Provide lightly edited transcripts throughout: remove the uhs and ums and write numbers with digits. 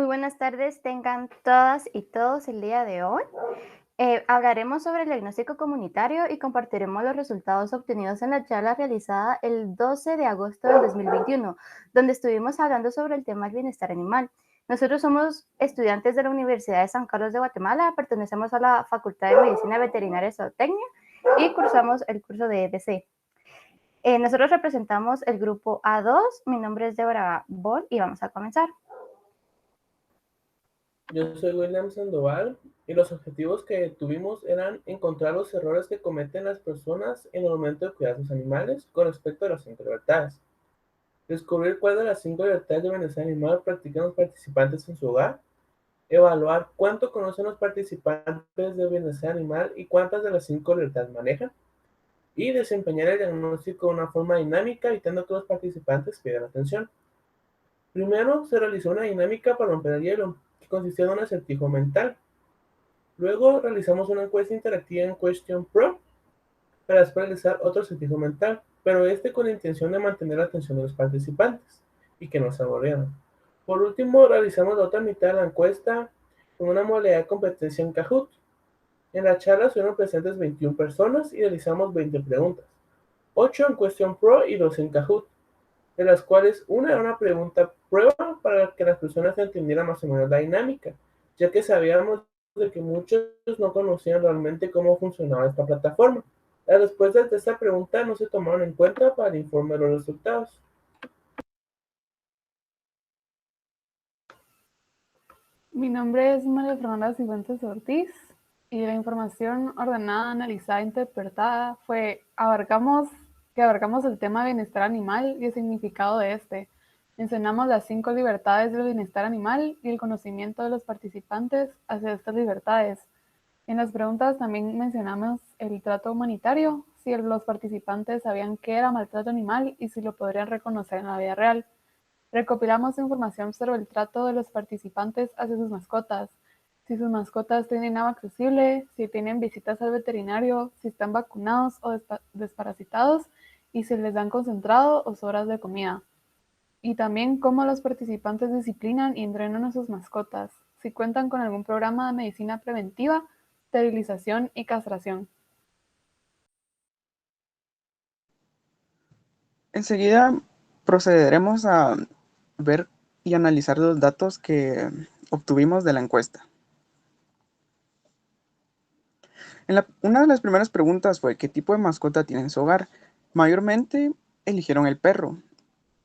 buenas tardes, tengan todas y todos el día de hoy. Hablaremos sobre el diagnóstico comunitario y compartiremos los resultados obtenidos en la charla realizada el 12 de agosto del 2021, donde estuvimos hablando sobre el tema del bienestar animal. Nosotros somos estudiantes de la Universidad de San Carlos de Guatemala, pertenecemos a la Facultad de Medicina Veterinaria y Zootecnia y cursamos el curso de EDC. Nosotros representamos el grupo A2, mi nombre es Deborah Bol y vamos a comenzar. Yo soy William Sandoval y los objetivos que tuvimos eran encontrar los errores que cometen las personas en el momento de cuidar a sus animales con respecto a las 5 libertades. Descubrir cuál de las 5 libertades de bienestar animal practican los participantes en su hogar. Evaluar cuánto conocen los participantes de bienestar animal y cuántas de las 5 libertades manejan. Y desempeñar el diagnóstico de una forma dinámica, evitando que los participantes pierdan atención. Primero se realizó una dinámica para romper el hielo, que consistía en un acertijo mental. Luego realizamos una encuesta interactiva en Question Pro para después realizar otro acertijo mental, pero con la intención de mantener la atención de los participantes y que no se aburrieran. Por último, realizamos la otra mitad de la encuesta con una modalidad de competencia en Kahoot. En la charla estuvieron presentes 21 personas y realizamos 20 preguntas, 8 en Question Pro y 2 en Kahoot, de las cuales una era una pregunta prueba para que las personas entendieran más o menos la dinámica, ya que sabíamos de que muchos no conocían realmente cómo funcionaba esta plataforma. Las respuestas de esta pregunta no se tomaron en cuenta para el informe de los resultados. Mi nombre es María Fernanda Cifuentes Ortiz y la información ordenada, analizada e interpretada fue abarcamos el tema de bienestar animal y el significado de este. Mencionamos las 5 libertades del bienestar animal y el conocimiento de los participantes hacia estas libertades. En las preguntas también mencionamos el trato humanitario, si los participantes sabían qué era maltrato animal y si lo podrían reconocer en la vida real. Recopilamos información sobre el trato de los participantes hacia sus mascotas, si sus mascotas tienen agua accesible, si tienen visitas al veterinario, si están vacunados o desparasitados y si les dan concentrado o sobras de comida. Y también cómo los participantes disciplinan y entrenan a sus mascotas, si cuentan con algún programa de medicina preventiva, esterilización y castración. Enseguida procederemos a ver y analizar los datos que obtuvimos de la encuesta. Una de las primeras preguntas fue ¿qué tipo de mascota tiene en su hogar? Mayormente eligieron el perro.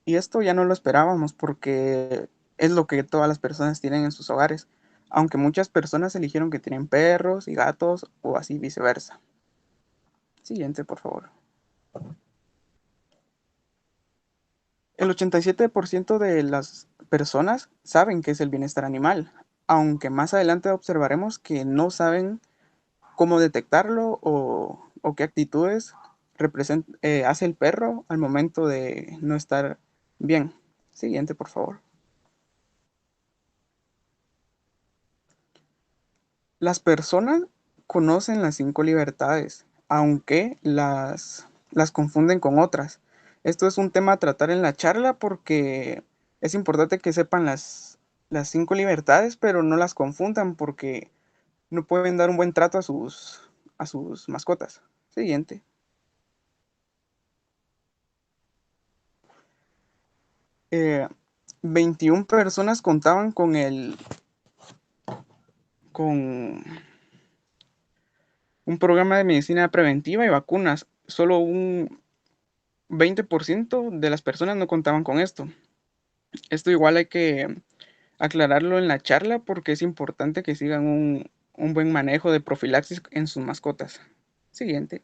Y esto ya no lo esperábamos porque es lo que todas las personas tienen en sus hogares. Aunque muchas personas eligieron que tienen perros y gatos o así viceversa. Siguiente, por favor. El 87% de las personas saben qué es el bienestar animal, aunque más adelante observaremos que no saben cómo detectarlo o qué actitudes hace el perro al momento de no estar bien. Siguiente, por favor. Las personas conocen las 5 libertades, aunque las confunden con otras. Esto es un tema a tratar en la charla porque es importante que sepan las 5 libertades, pero no las confundan porque no pueden dar un buen trato a sus mascotas. Siguiente. 21 personas contaban con un programa de medicina preventiva y vacunas. Solo un 20% de las personas no contaban con esto. Esto igual hay que aclararlo en la charla porque es importante que sigan un buen manejo de profilaxis en sus mascotas. Siguiente.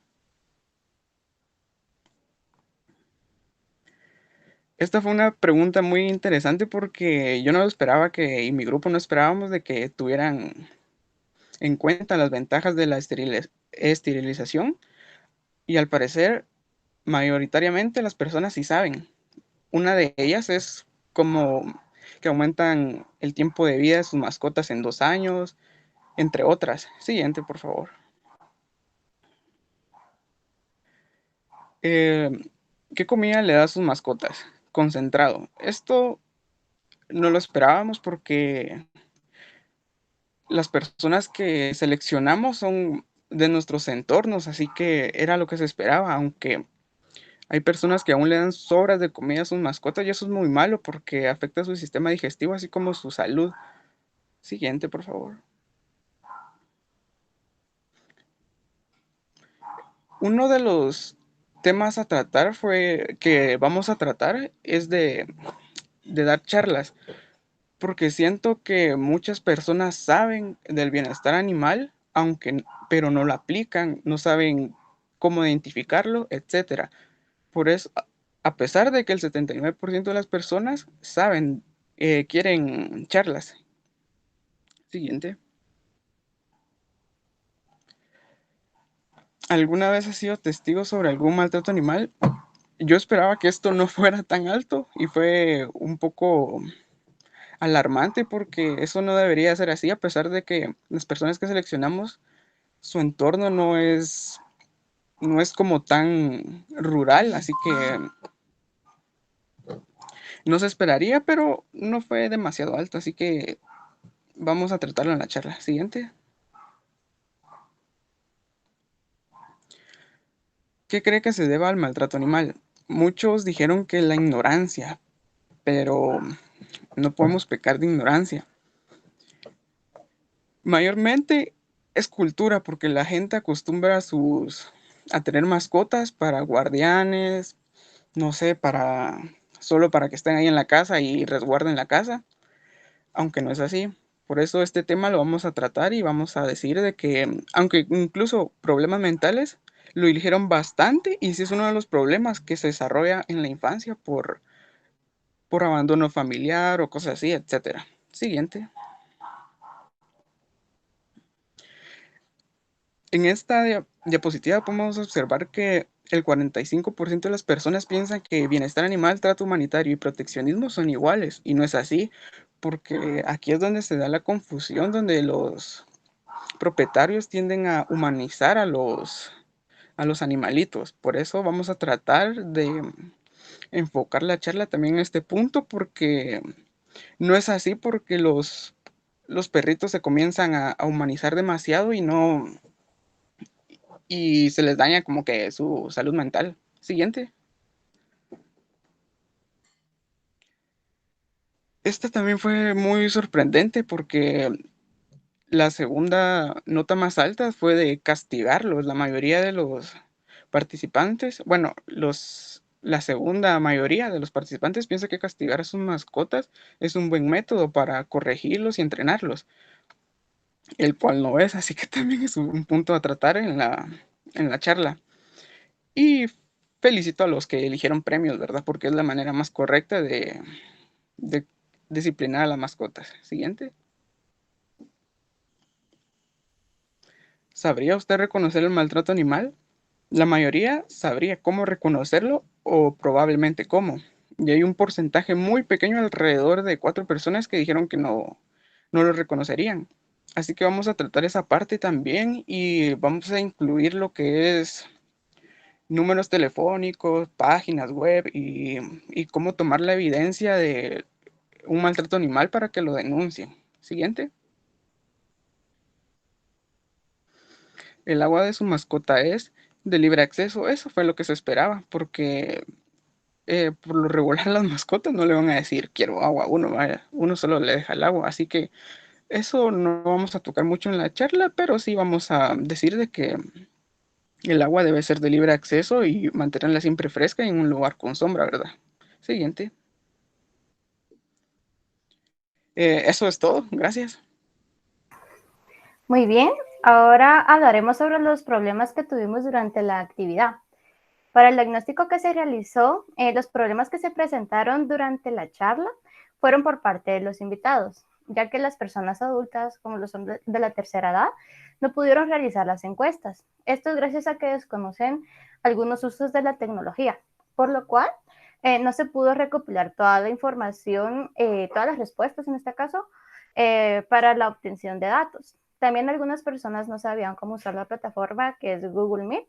Esta fue una pregunta muy interesante porque yo no esperaba y mi grupo no esperábamos de que tuvieran en cuenta las ventajas de la esterilización y al parecer mayoritariamente las personas sí saben. Una de ellas es como que aumentan el tiempo de vida de sus mascotas en 2 años, entre otras. Siguiente, por favor. ¿Qué comida le da a sus mascotas? Concentrado. Esto no lo esperábamos porque las personas que seleccionamos son de nuestros entornos, así que era lo que se esperaba, aunque hay personas que aún le dan sobras de comida a sus mascotas y eso es muy malo porque afecta su sistema digestivo así como su salud. Siguiente, por favor. Uno de los temas a tratar que vamos a tratar es de dar charlas, porque siento que muchas personas saben del bienestar animal, pero no lo aplican, no saben cómo identificarlo, etcétera. Por eso, a pesar de que el 79% de las personas saben, quieren charlas. Siguiente. ¿Alguna vez has sido testigo sobre algún maltrato animal? Yo esperaba que esto no fuera tan alto y fue un poco alarmante porque eso no debería ser así, a pesar de que las personas que seleccionamos, su entorno no es como tan rural, así que no se esperaría, pero no fue demasiado alto, así que vamos a tratarlo en la charla. Siguiente. ¿Qué cree que se deba al maltrato animal? Muchos dijeron que la ignorancia, pero no podemos pecar de ignorancia. Mayormente es cultura, porque la gente acostumbra a tener mascotas para guardianes, no sé, solo para que estén ahí en la casa y resguarden la casa, aunque no es así. Por eso este tema lo vamos a tratar y vamos a decir de que, aunque incluso problemas mentales, lo eligieron bastante y sí es uno de los problemas que se desarrolla en la infancia por abandono familiar o cosas así, etcétera. Siguiente. En esta diapositiva podemos observar que el 45% de las personas piensan que bienestar animal, trato humanitario y proteccionismo son iguales, y no es así, porque aquí es donde se da la confusión, donde los propietarios tienden a humanizar a los animalitos. Por eso vamos a tratar de enfocar la charla también en este punto, porque no es así, porque los perritos se comienzan a humanizar demasiado y se les daña como que su salud mental. Siguiente. Esta también fue muy sorprendente porque la segunda nota más alta fue de castigarlos. La mayoría de los participantes, bueno, la segunda mayoría de los participantes piensa que castigar a sus mascotas es un buen método para corregirlos y entrenarlos, el cual no es, así que también es un punto a tratar en la charla. Y felicito a los que eligieron premios, ¿verdad? Porque es la manera más correcta de disciplinar a las mascotas. Siguiente. ¿Sabría usted reconocer el maltrato animal? La mayoría sabría cómo reconocerlo o probablemente cómo. Y hay un porcentaje muy pequeño, alrededor de 4 personas, que dijeron que no lo reconocerían. Así que vamos a tratar esa parte también y vamos a incluir lo que es números telefónicos, páginas web y cómo tomar la evidencia de un maltrato animal para que lo denuncien. Siguiente. El agua de su mascota es de libre acceso. Eso fue lo que se esperaba, porque por lo regular las mascotas no le van a decir quiero agua a uno, vaya, uno solo le deja el agua. Así que eso no vamos a tocar mucho en la charla, pero sí vamos a decir de que el agua debe ser de libre acceso y mantenerla siempre fresca en un lugar con sombra, ¿verdad? Siguiente. Eso es todo. Gracias. Muy bien, ahora hablaremos sobre los problemas que tuvimos durante la actividad. Para el diagnóstico que se realizó, los problemas que se presentaron durante la charla fueron por parte de los invitados, ya que las personas adultas, como los hombres de la tercera edad, no pudieron realizar las encuestas. Esto es gracias a que desconocen algunos usos de la tecnología, por lo cual no se pudo recopilar toda la información, todas las respuestas en este caso, para la obtención de datos. También algunas personas no sabían cómo usar la plataforma que es Google Meet,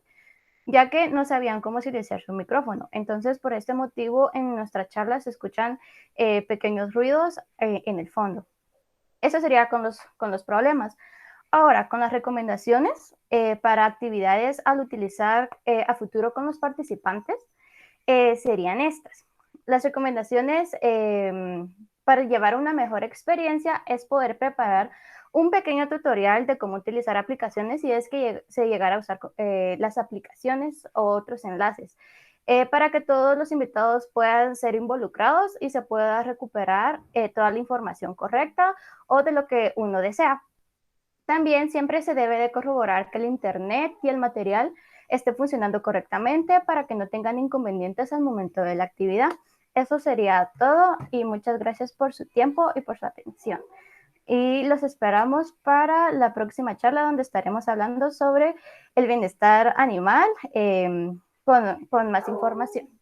ya que no sabían cómo silenciar su micrófono. Entonces, por este motivo, en nuestra charla se escuchan pequeños ruidos en el fondo. Eso sería con los problemas. Ahora, con las recomendaciones para actividades al utilizar a futuro con los participantes, serían estas. Las recomendaciones para llevar una mejor experiencia es poder preparar un pequeño tutorial de cómo utilizar aplicaciones si es que se llegara a usar las aplicaciones o otros enlaces, para que todos los invitados puedan ser involucrados y se pueda recuperar toda la información correcta o de lo que uno desea. También siempre se debe de corroborar que el Internet y el material esté funcionando correctamente para que no tengan inconvenientes al momento de la actividad. Eso sería todo y muchas gracias por su tiempo y por su atención. Y los esperamos para la próxima charla donde estaremos hablando sobre el bienestar animal con más información.